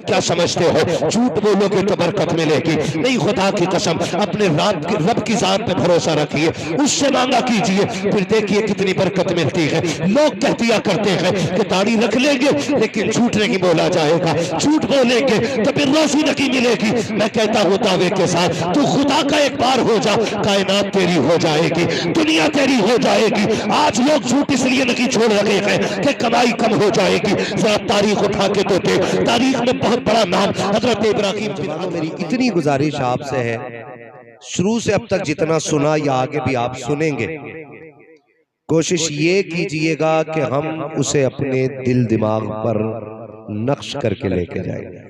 क्या समझते हो झूठ बोलोगे तो बरकत मिलेगी? नहीं, खुदा की कसम अपने रब की जात पे भरोसा रखिए, उससे मांगा कीजिए, फिर देखिए कितनी बरकत मिलती है। लोग कह दिया करते हैं कि दाढ़ी रख लेंगे लेकिन झूठ नहीं बोला जाएगा, झूठ बोलेंगे तो फिर रोजी नहीं मिलेगी। मैं कहता हूं दावे के साथ, तू खुदा का एक बार हो जा, कायनात तेरी हो जाएगी, दुनिया तेरी हो जाएगी। आज लोग झूठ इसलिए नहीं छोड़ रहे हैं कि कमाई कम हो जाएगी। जरा तारीख उठा के तो देख, तारीख में बहुत बड़ा नाम हजरत इब्राहिम। मेरी इतनी गुजारिश आपसे है, शुरू से अब तक जितना सुना या आगे भी आप सुनेंगे, कोशिश ये कीजिएगा कि हम उसे अपने दिल दिमाग पर नक्श करके लेके जाएंगे।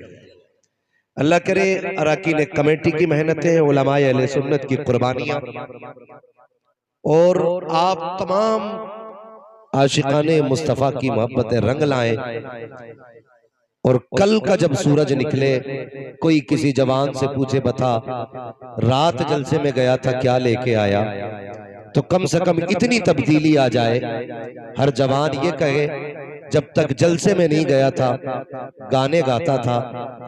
अल्लाह करे अरकान कमेटी की मेहनतें, उलमाए अहले सुन्नत की कुर्बानियां और आप तमाम आशिकाने मुस्तफ़ा की मोहब्बत रंग लाएं। और कल का जब सूरज निकले, कोई किसी जवान से पूछे, बता रात जलसे में गया था क्या लेके आया, तो कम से कम इतनी तब्दीली आ जाए, हर जवान ये कहे जब तक जलसे में नहीं गया था गाने गाता था,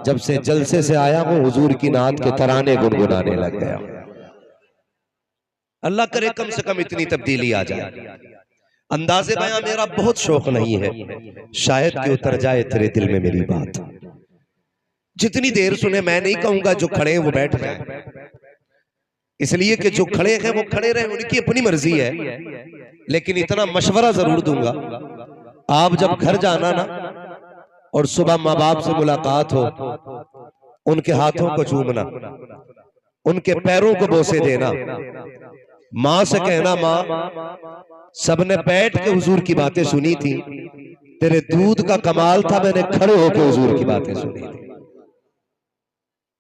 जब से जलसे से आया हूं हुजूर की नात के तराने गुनगुनाने लग गया। अल्लाह करे कम से कम इतनी तब्दीली आ जाए। अंदाज़े बयां मेरा बहुत शौक नहीं है, शायद कि उतर जाए तेरे दिल में मेरी बात। जितनी देर सुने मैं नहीं कहूंगा जो खड़े हैं वो बैठ जाए, इसलिए कि जो खड़े हैं वो खड़े रहे, उनकी अपनी मर्जी है, लेकिन इतना मशवरा जरूर दूंगा, आप जब घर जाना ना और सुबह माँ बाप से मुलाकात हो, उनके हाथों को चूमना, उनके पैरों को बोसे देना, माँ से कहना माँ सबने बैठ के हुजूर की बातें सुनी थी, तेरे दूध का कमाल था, मैंने खड़े होकर हुजूर की बातें सुनी थी।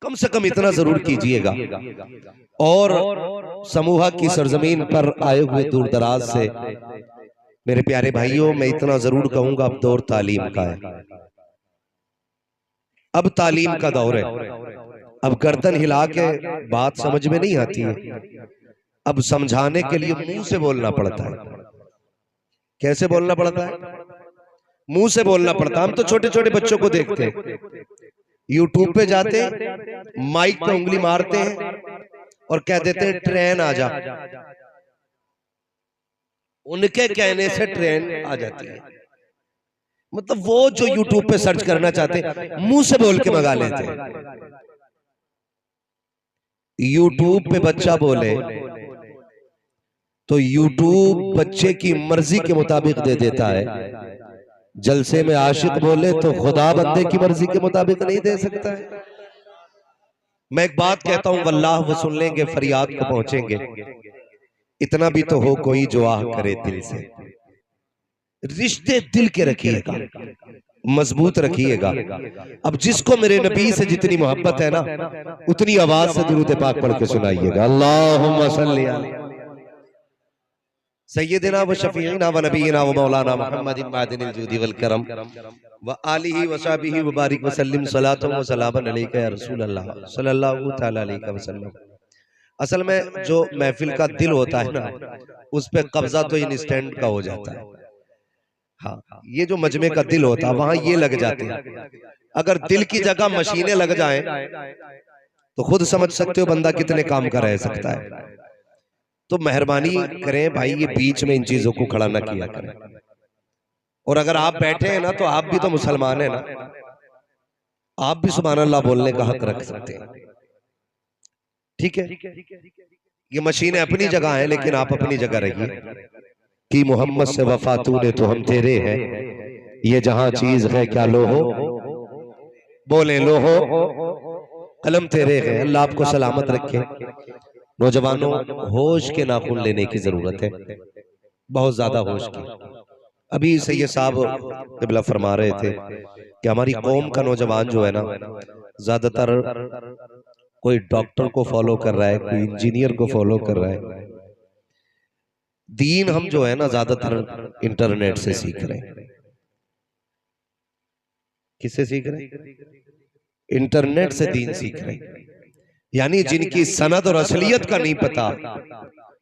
कम से कम इतना जरूर कीजिएगा। और समूहा की सरजमीन पर आए हुए दूर दराज से मेरे प्यारे भाइयों, मैं इतना जरूर कहूंगा, अब दौर तालीम का है, अब तालीम का दौर है। अब गर्दन हिला के बात समझ में नहीं आती है, अब समझाने के लिए मुंह से बोलना पड़ता है। कैसे बोलना पड़ता है? मुंह से बोलना पड़ता है। हम तो छोटे छोटे बच्चों को देखते हैं, यूट्यूब पे जाते माइक पे उंगली मारते हैं और कह देते हैं ट्रेन आ जा, उनके कहने से ट्रेन आ जाती है। मतलब वो जो यूट्यूब पे सर्च करना चाहते मुंह से बोल के मंगा लेते हैं। यूट्यूब पे बच्चा बोले तो यूट्यूब बच्चे की मर्जी के मुताबिक दे देता है, जलसे में आशिक बोले तो खुदा बंदे की मर्जी के मुताबिक नहीं दे सकता है। मैं एक बात कहता हूं, वल्लाह वो सुन लेंगे, फरियाद को पहुंचेंगे, इतना भी तो हो कोई जो आह करे दिल से। रिश्ते दिल के रखिएगा, मजबूत रखिएगा। अब जिसको मेरे नबी से जितनी मोहब्बत है ना, उतनी आवाज से दुरूद पाक पढ़ के सुनाइएगा। अल्लाहुम्मा सल्ली अला सय्यदिना व शफीना व नबीना व मौलाना मुहम्मदिन मादिनिल जूदी वल करम व आलिहि व सहाबिहि व बारिक व सल्लिम सलातो व सलामन अलैका या रसूल अल्लाह सल्लल्लाहु तआला अलैहि वसल्लम। असल में जो महफिल का दिल होता है ना, उस पे कब्जा तो इंस्टेंट का हो जाता है। हाँ, ये जो मजमे का दिल होता है वहां ये लग जाते हैं। अगर दिल की जगह मशीनें लग जाएं तो खुद समझ सकते हो बंदा कितने काम का रह सकता है। तो मेहरबानी करें भाई, ये बीच में इन चीजों को खड़ा ना किया करें। और अगर आप बैठे हैं ना, तो आप भी तो मुसलमान हैं ना, आप भी सुभान अल्लाह बोलने का हक रख सकते हैं। ठीक है, ये मशीनें अपनी जगह हैं, लेकिन आप अपनी जगह रहिए कि मोहम्मद से वफा तूने तो हम तेरे हैं, ये जहां चीज है क्या लो हो, बोले लो हो, कलम तेरे है। अल्लाह आपको सलामत रखे। नौजवानों, होश के नाखून लेने की जरूरत है, बहुत ज्यादा होश की। अभी सैयद साहब क़िबला फरमा रहे थे कि हमारी कौम का नौजवान जो है ना, ज्यादातर कोई डॉक्टर को फॉलो कर रहा है, कोई इंजीनियर को फॉलो कर रहा है। दीन हम जो है ना ज्यादातर इंटरनेट से सीख रहे हैं। किससे सीख रहे हैं? इंटरनेट से दीन सीख रहे हैं। यानी जिनकी सनद और असलियत का नहीं पता,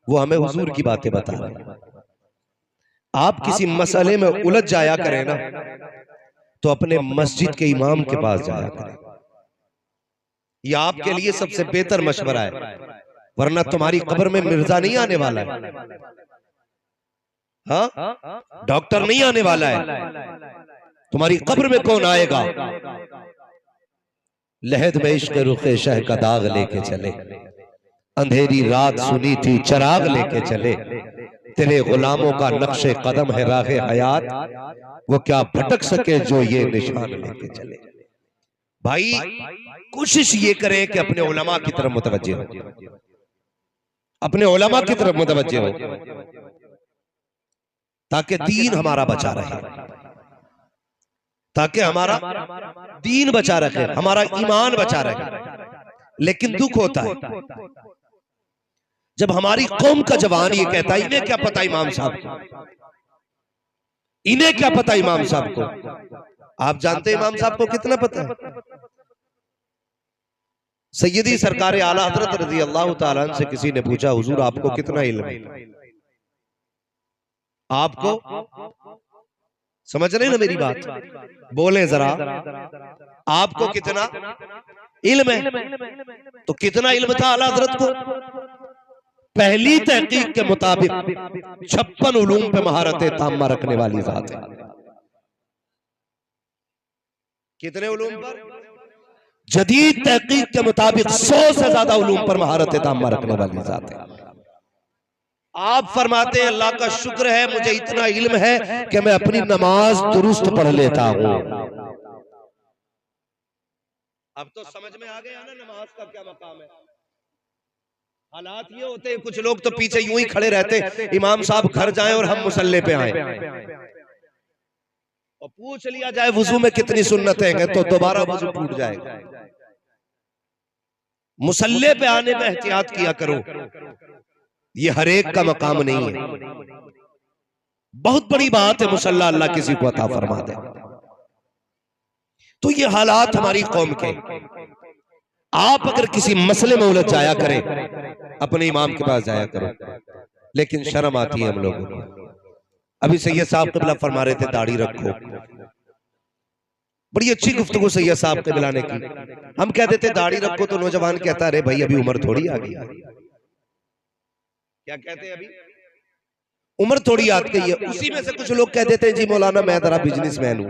वो हमें हुजूर की बातें बता रहे हैं। आप किसी मसले में उलझ जाया करें ना, तो अपने मस्जिद के इमाम के पास जाया करें। यह आपके लिए सबसे बेहतर मशवरा है, वरना तुम्हारी कब्र में मिर्जा नहीं आने वाला है, हाँ, डॉक्टर नहीं आने वाला है। तुम्हारी कब्र में कौन आएगा? लहद में इश्क रुखे शह का दाग लेके चले, अंधेरी रात सुनी थी चराग लेके चले, तेरे गुलामों का नक्शे कदम है राहे हयात, वो क्या भटक सके जो ये निशान लेके चले। भाई कोशिश ये करें कि अपने उलमा की तरफ मुतवज्जे हो, अपने उलमा की तरफ मुतवज्जे हो, ताकि दीन हमारा बचा रहे, ताकि हमारा दीन बचा रखे, हमारा ईमान बचा रहे। लेकिन दुख होता है जब हमारी कौम का जवान ये कहता है इन्हें क्या पता इमाम साहब को, इन्हें क्या पता इमाम साहब को। आप जानते हैं इमाम साहब को कितना पता है? सैयदी सरकार आला हजरत रज़ी अल्लाह ताला अन्हु से किसी ने पूछा, हुजूर आपको कितना इल्म है? आपको समझ रहे ना मेरी बात? बोले जरा, आपको कितना इल्म है? तो कितना इल्म था आला हजरत को? पहली तहकीक के मुताबिक 56 उलूम पे महारत ताम्मा रखने वाली जात है। कितने उलूम पर? जदीद तहकीक के मुताबिक 100 से ज्यादा उलूम पर महारत ताम्मा रखने वाली जात है। आप फरमाते हैं अल्लाह का शुक्र है मुझे इतना इल्म है कि मैं अपनी नमाज दुरुस्त पढ़ लेता हूं। अब तो समझ में आ गया ना नमाज का क्या मकाम है। हालात ये होते हैं, कुछ लोग तो पीछे यूं ही खड़े रहते, इमाम साहब घर जाएं और हम मुसल्ले पे आए, और पूछ लिया जाए वुजू में कितनी सुन्नतें हैं तो दोबारा वुजू टूट जाएगा। मुसल्ले पे आने में एहतियात किया करो, ये हर एक का मकाम नहीं है। बहुत बड़ी बात है मुसल्ला अल्लाह किसी को अता फरमा दे। तो ये हालात हमारी कौम के, आप अगर किसी मसले में उलझ जाया करें अपने इमाम के पास जाया करो, लेकिन शर्म आती है हम लोगों को। अभी सैयद साहब क़िबला फरमा रहे थे दाढ़ी रखो, बड़ी अच्छी गुफ्तगू सैयद साहब के मिलाने की। हम कहते थे दाढ़ी रखो तो नौजवान कहता है अरे भाई अभी उम्र थोड़ी आ गई। क्या कहते हैं? अभी उम्र थोड़ी आ गई है। उसी में से कुछ लोग कह देते हैं जी मौलाना मैं जरा बिजनेसमैन हूं।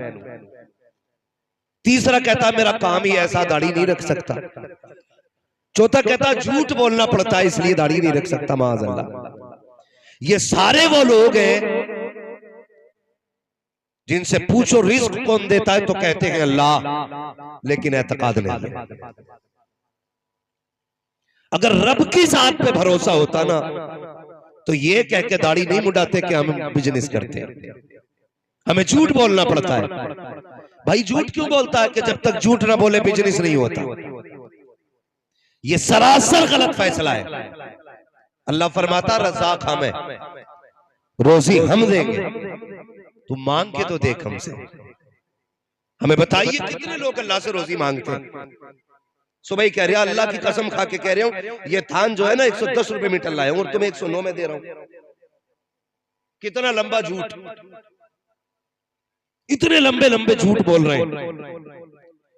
तीसरा कहता मेरा काम ही ऐसा दाढ़ी नहीं रख सकता। चौथा कहता झूठ बोलना पड़ता है इसलिए दाढ़ी नहीं रख सकता। माअज़ल्लाह। ये सारे वो लोग हैं जिनसे पूछो रिस्क कौन देता है तो कहते हैं अल्लाह, लेकिन एतकाद नहीं है। अगर रब की जात पे भरोसा होता ना तो ये कह के दाढ़ी नहीं मुड़ाते कि हम बिजनेस करते हैं, हमें झूठ बोलना पड़ता है। भाई झूठ क्यों बोलता है कि जब तक झूठ ना बोले बिजनेस नहीं होता। ये सरासर गलत फैसला है। अल्लाह फरमाता रज़ाक हम है, रोजी हम देंगे, तू मांग के तो देख हमसे। हमें बताइए कितने लोग अल्लाह से रोजी मांगते हैं। सुबह ही कह रहे अल्लाह की कसम खा के कह रहे हूं ये थान जो है ना 110 रुपए मीटर लाया हूं और तुम्हें 109 में दे रहा हूं। कितना लंबा झूठ, इतने लंबे लंबे झूठ बोल रहे हैं।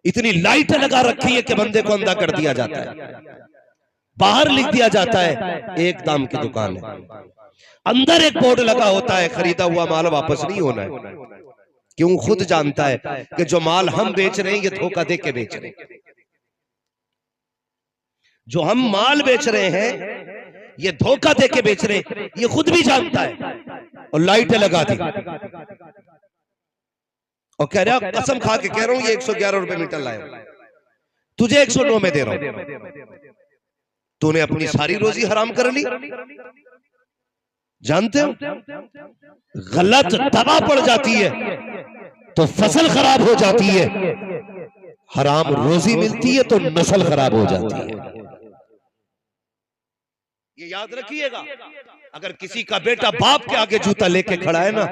इतनी लाइटें लगा रखी है कि बंदे को अंधा कर दिया जाता है। बाहर लिख दिया जाता है एक दाम की दुकान है, अंदर एक बोर्ड लगा होता है खरीदा हुआ माल वापस नहीं होना है। क्यों? खुद जानता है कि जो माल हम बेच रहे हैं ये धोखा दे के बेच रहे हैं। जो हम माल बेच रहे हैं ये धोखा दे के बेच रहे हैं, ये खुद भी जानता है और लाइटें लगा दी और कह रहा कसम खा के कह रहा हूं ये 111 रुपए मीटर लाया, तुझे 109 में दे रहा हूं। तूने अपनी सारी रोजी हराम कर ली। जानते हो गलत दवा पड़ जाती है तो फसल खराब हो जाती है, हराम रोजी मिलती है तो नस्ल खराब हो जाती है। ये याद रखिएगा। अगर किसी का बेटा बाप के आगे जूता लेके खड़ा है ना,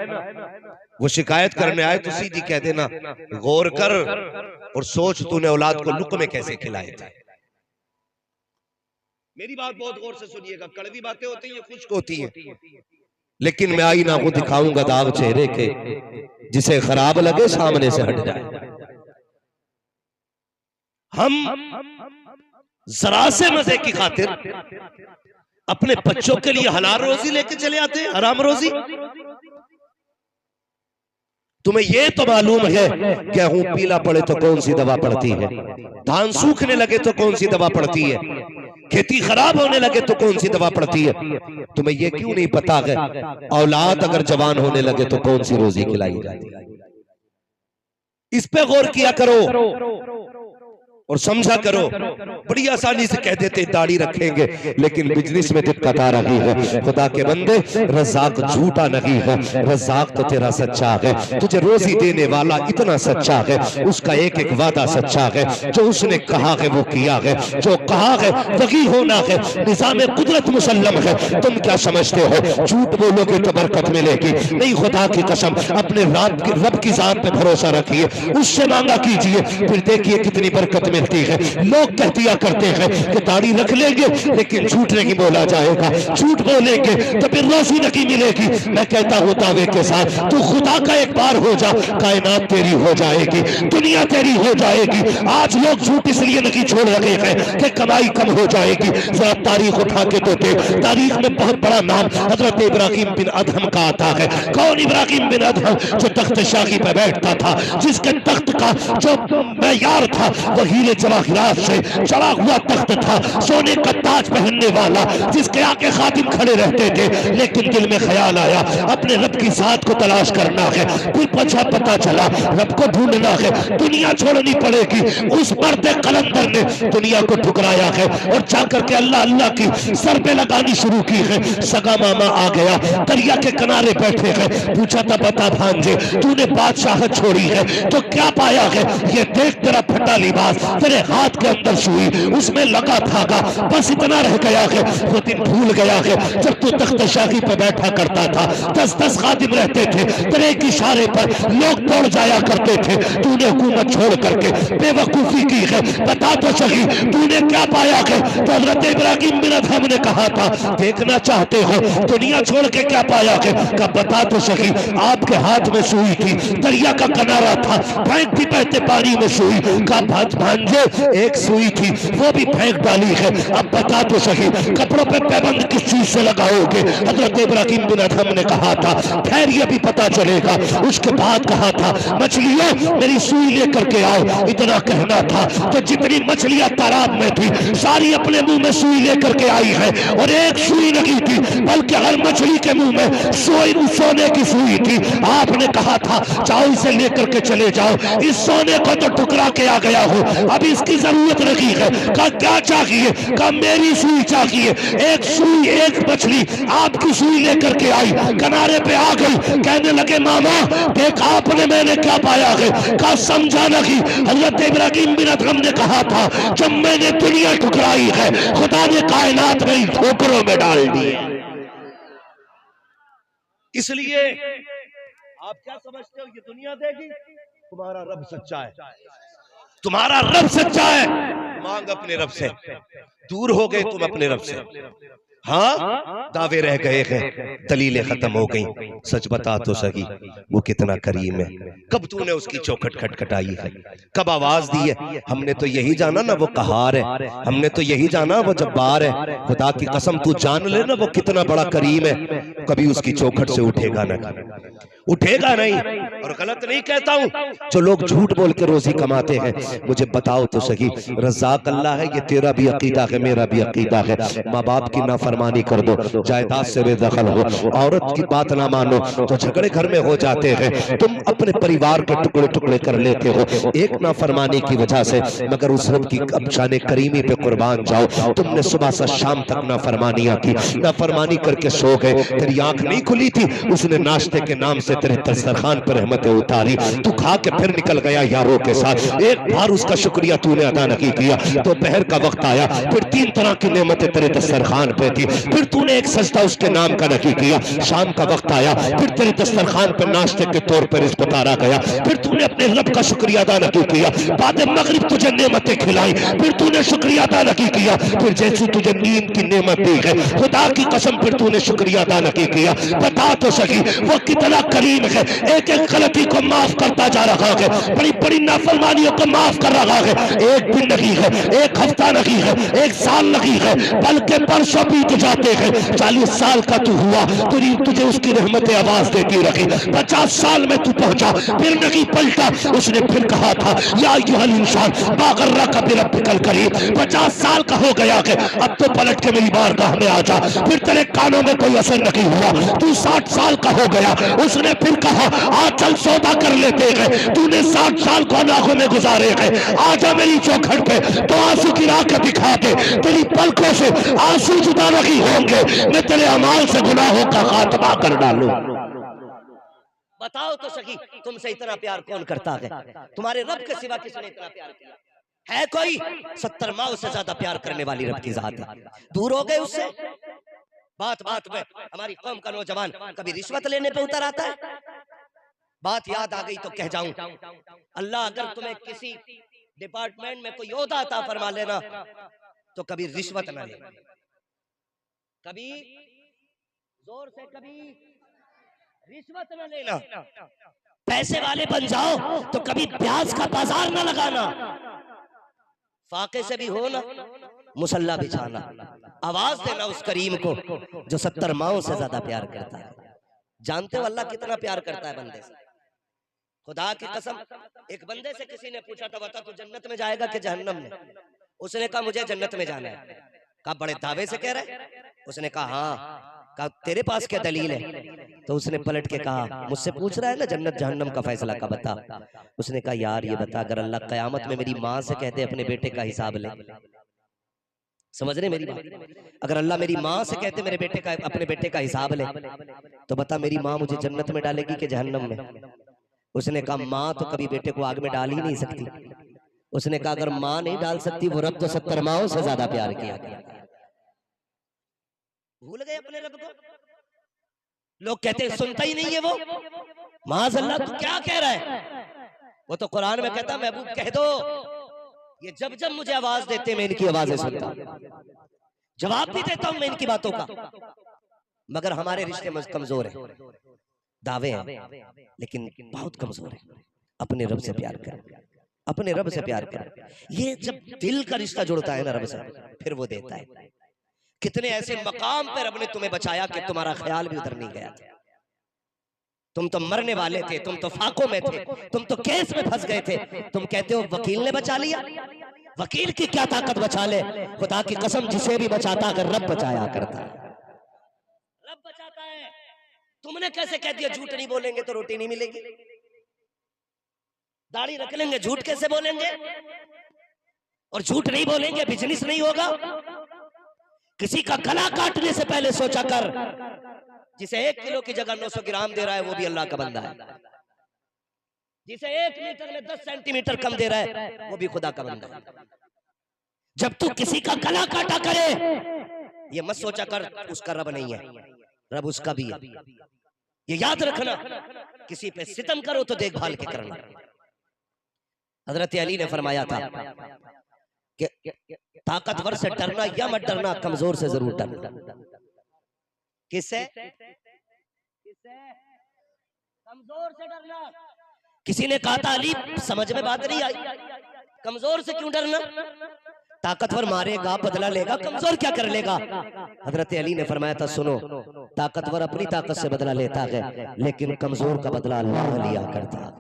वो शिकायत करने आए तो सीधी कह देना गौर कर और सोच तूने औलाद को लुक़मे कैसे खिलाए थे। मेरी बात बहुत गौर से सुनिएगा, कड़वी बातें होती हैं, खुश्क होती हैं। लेकिन मैं आईना को दिखाऊंगा दाग चेहरे के, जिसे खराब लगे सामने से हट जाए। हम जरा से मजे की खातिर अपने बच्चों के लिए हलाल रोजी लेके चले आते हैं, हराम रोजी। तुम्हें यह तो मालूम है गेहूं पीला पड़े तो कौन सी दवा पड़ती है, धान सूखने लगे तो कौन सी दवा पड़ती है, खेती खराब होने लगे तो कौन सी दवा पड़ती है। तुम्हें यह क्यों नहीं पता है औलाद अगर जवान होने लगे तो कौन सी रोजी खिलाई जाती है। इस पे गौर किया करो और समझा करो। बड़ी आसानी से कह देते दाढ़ी रखेंगे, लेकिन बिजनेस में दिक्कत आ रही है। खुदा के बंदे, रज़ाक झूठा नहीं है, रज़ाक तो तेरा सच्चा है। तुझे रोजी देने वाला इतना सच्चा है, उसका एक एक वादा सच्चा है। जो उसने कहा है वो किया है, जो कहा है वही होना है। निज़ाम कुदरत मुसल्लम है। तुम क्या समझते हो झूठ बोलोगे तो बरकत मिलेगी? नहीं, खुदा की कसम, अपने रब की जात पे भरोसा रखिए, उससे मांगा कीजिए, फिर देखिए कितनी बरकत मिलती है। लोग कह दिया करते हैं कि दाढ़ी रख लेंगे लेकिन झूठ नहीं बोला जाएगा, झूठ बोलेंगे तो फिर रोजी नहीं मिलेगी। मैं कहता हूं दावे के साथ, तू खुदा का एक बार हो जा, कायनात तेरी हो जाएगी, दुनिया तेरी हो जाएगी। आज लोग झूठ इसलिए नहीं छोड़ रहे हैं कि कमाई कम हो जाएगी। जरा तारीख उठा के तो दे, तारीख में बहुत बड़ा नाम हजरत इब्राहिम बिन अदहम का आता है। कौन इब्राहिम बिन अदहम? जो तख्त शाही पे बैठता था, जिसके तख्त का जो मैयार था वो हीरे जवाहिरात से चढ़ा हुआ तख्त था, सोने का ताज पहनने वाला, जिसके आगे खादिम खड़े रहते थे। लेकिन दिल में ख्याल आया अपने रब की जात को तलाश करना है। फिर पता चला रब को ढूंढना है, दुनिया छोड़नी पड़ेगी। उस मर्द कलंदर ने दुनिया को ठुकराया है और जाकर के अल्लाह अल्लाह की सर पे लगानी शुरू की है। सगा मामा आ गया, दरिया के किनारे बैठे हैं। पूछा था, बता भांजे, तूने बादशाहत छोड़ी है तो क्या पाया है? ये देख, तेरा फटा लिबास, तेरे हाथ के अंदर सुई, उसमें लगा धागा, बस इतना रह गया है। वो दिन भूल गया है जब तू तख्त शाही पर बैठा करता था, 10-10 खादिम रहते थे, तेरे एक इशारे पर लोग दौड़ जाया करते थे। तूने हुकूमत छोड़ करके बेवकूफी की है, बता तो सही तूने क्या पाया है? तो हजरत इब्राहिम बिन अदहम ने कहा था, देखना चाहते हो दुनिया छोड़ के क्या पाया है? का बता तो सही। आपके हाथ में सुई थी, दरिया का किनारा था, फेंक भी बहते पानी में सुई का भांजे, एक सुई थी वो भी फेंक डाली है। अब बता तो सही कपड़ों पे पैबंद किस चीज से लगाओगे? हजरत इब्राहिम बिन अदहम ने कहा था, खैर ये भी पता चलेगा। उसके बाद कहा था, मछलियों मेरी सुई लेकर के आओ। इतना कहना था तो जितनी मछलियां तालाब में थी सारी अपने मुंह में सुई लेकर के आई है, और एक सुई नहीं थी बल्कि हर मछली के मुंह में सोने की सुई थी। आपने कहा था, जाओ इसे लेकर के चले जाओ, इस सोने को तो टुकरा के आ गया हो, अब इसकी जरूरत नहीं है। का क्या चाहिए? का मेरी सुई चाहिए। एक सुई, एक मछली आपकी सुई लेकर के आई, किनारे पे आ गई, कहने लगे, मामा देख आपने मैंने क्या पाया है? का समझा नहीं? हजरत इब्राहिम बिन अदहम ने कहा था, जब मैंने दुनिया ठुकराई है, खुदा ने कायनात में ठोकरों में डाल दी। इसलिए आप क्या समझते हो ये दुनिया देगी? तुम्हारा रब सच्चा है, तुम्हारा रब सच्चा है। मांग अपने रब से, दूर हो गए तुम अपने रब से। हाँ, दावे रह गए हैं, दलीलें खत्म हो गई। सच बता तो सही वो कितना करीम है। कब तूने उसकी चौखट खटखटाई है? कब आवाज दी है? हमने तो यही जाना ना वो कहार है, हमने तो यही जाना वो जब्बार है। खुदा की कसम तू जान ले ना वो कितना बड़ा करीम है। कभी उसकी चौखट से उठेगा ना, उठेगा नहीं। और गलत नहीं कहता हूं, जो लोग झूठ बोल के रोजी कमाते हैं, मुझे बताओ तो सही, रज़ाक अल्लाह है, ये तेरा भी अकीदा है, मेरा भी अकीदा है। माँ बाप की नाफरमानी कर दो, जायदाद से बेदखल हो, औरत की बात ना मानो तो झगड़े घर में हो जाते हैं। तुम अपने परिवार के टुकड़े टुकड़े कर लेते हो एक नाफरमानी की वजह से, मगर उस रब की शान करीमी पे कुर्बान जाओ। तुमने सुबह से शाम तक नाफरमानियां की, नाफरमानी करके सो गए, तेरी आंख नहीं खुली थी, उसने नाश्ते के नाम से से तेरे दस्तरखान पर रहमतें उतारी, तू खा के फिर निकल गया यारों के साथ, एक बार उसका शुक्रिया तूने अदा नहीं किया। तो दोपहर का वक्त आया, फिर 3 तरह की नेमतें तेरे दस्तरखान पे थी, फिर तूने एक सजदा उसके नाम का नहीं किया। शाम का वक्त आया, फिर तेरे दस्तरखान पर नाश्ते के तौर पर रिज़्क़ उतारा गया, फिर तूने अपने रब का शुक्रिया अदा नहीं किया। बाद मगरिब तुझे नेमतें खिलाई, फिर तूने शुक्रिया अदा नहीं किया। फिर जैसे तुझे नींद की नेमत दी है, खुदा की कसम फिर तूने शुक्रिया अदा नहीं किया। बता तो सकी वो कितना करीम है, एक एक गलती को माफ करता जा रहा है, बड़ी बड़ी नाफरमानियों को माफ कर रहा है। एक दिन नहीं है, एक हफ्ता नहीं है, एक साल नहीं है, बल्कि परसों बीत जाते हैं। 40 साल का तू हुआ, तुझे उसकी रहमतें आवाज देती रही। 50 साल में तू पहुंचा, फिर नहीं पलटा। उसने फिर कहा था या अय्युहल इंसान मा गर्रका बिरब्बिकल करीम। 50 साल का हो गया है, अब तो पलट के मेरी बारगाह में आ जा। फिर तेरे कानों में कोई असर नहीं हुआ, तू 60 साल का हो गया। उसने फिर कहा आ चल सौदा कर लेते हैं। तूने 60 साल को नाखों में गुजारे हैं, आजा मेरी चौखट पे तो आंसू गिरा के दिखा दे। तेरी पलकों से आंसू जुदा नहीं होंगे, मैं तेरे अमाल से गुनाहों का खात्मा कर डालूं। बताओ तो सही, तुमसे इतना प्यार कौन करता है? तुम्हारे रब के सिवा किसने इतना प्यार किया है? कोई 70 माओ से ज्यादा प्यार करने वाली रब की जात है। दूर हो गए उससे। बात बात में हमारी कौम का नौजवान कभी रिश्वत लेने पे उतर आता है। बात याद आ गई तो कह जाऊं, अल्लाह अगर तुम्हें किसी डिपार्टमेंट में कोई ओहदा अता फरमा लेना तो कभी रिश्वत ना ले, कभी जोर से कभी रिश्वत न लेना। पैसे वाले बन जाओ तो कभी ब्याज का बाजार न लगाना। फाके से भी हो ना, मुसल्ला बिछाना, आवाज देना उस करीम को जो 70 माओं से ज्यादा प्यार करता है। जानते हो अल्लाह कितना प्यार करता है बंदे से? खुदा की कसम, एक बंदे से किसी ने पूछा था बता तू जन्नत में जाएगा कि जहन्नम में? उसने कहा मुझे जन्नत में जाना है। कहा बड़े दावे से कह रहा है? उसने कहा हाँ। कहा तेरे पास क्या दलील है? तो उसने पलट के कहा मुझसे पूछ रहा है ना जन्नत जहन्नम का फैसला का, बता। उसने कहा यार ये बता, अगर अल्लाह कयामत में मेरी माँ से कहते अपने बेटे का हिसाब ले, समझ रहे मेरी बात? अगर अल्लाह मेरी माँ से कहते मेरे बेटे का अपने बेटे का हिसाब ले तो बता मेरी माँ मुझे जन्नत में डालेगी कि जहन्नम में? उसने कहा माँ तो कभी बेटे को आग में डाल ही नहीं सकती। उसने कहा अगर माँ नहीं डाल सकती वो रब तो 70 माओं से ज्यादा प्यार किया गया। भूल गए अपने रब को। लोग कहते हैं सुनता ही नहीं है वो। माज़अल्लाह तू क्या कह रहा है? वो तो कुरान में कहता महबूब कह दो ये जब जब मुझे आवाज देते मैं इनकी आवाजें सुनता हूं, जवाब भी देता हूं मैं इनकी बातों का। मगर हमारे रिश्ते कमजोर हैं, दावे हैं लेकिन बहुत कमजोर है। अपने रब से प्यार कर, अपने रब से प्यार कर। ये जब दिल का रिश्ता जुड़ता है ना रब से, फिर वो देता है। कितने ऐसे मकाम पर रब ने तुम्हें बचाया कि तुम्हारा ख्याल भी उधर नहीं गया था। तुम तो मरने वाले थे, तुम तो फाकों में थे, तुम तो केस में फंस गए थे। तुम कहते हो वकील ने बचा लिया। वकील की क्या ताकत बचा ले? खुदा की कसम जिसे भी बचाता अगर रब बचाया करता है, रब बचाता है। तुमने कैसे कह दिया झूठ नहीं बोलेंगे तो रोटी नहीं मिलेगी, दाढ़ी रख लेंगे झूठ कैसे बोलेंगे, और झूठ नहीं बोलेंगे बिजनेस नहीं होगा। किसी का गला काटने से पहले सोचा कर, जिसे 1 किलो की जगह 900 ग्राम दे रहा है वो भी अल्लाह का बंदा है। जिसे 1 मीटर में 10 सेंटीमीटर कम दे रहा है वो भी खुदा का बंदा है। जब तू किसी का गला काटा करे ये मत सोचा कर उसका रब नहीं है, रब उसका भी है। ये याद रखना, किसी पे सितम करो तो देखभाल के करना। हजरत अली ने फरमाया था कि ताकतवर से डरना या मत डरना, कमजोर से जरूर डरना। किससे? कमजोर से डरना। किसी ने कहा था अली समझ में बात नहीं आई, कमजोर से क्यों डरना? ताकतवर मारेगा बदला लेगा, कमजोर क्या कर लेगा? हजरत अली ने फरमाया था सुनो, ताकतवर अपनी ताकत से बदला लेता है लेकिन कमजोर का बदला अल्लाह लिया करता है।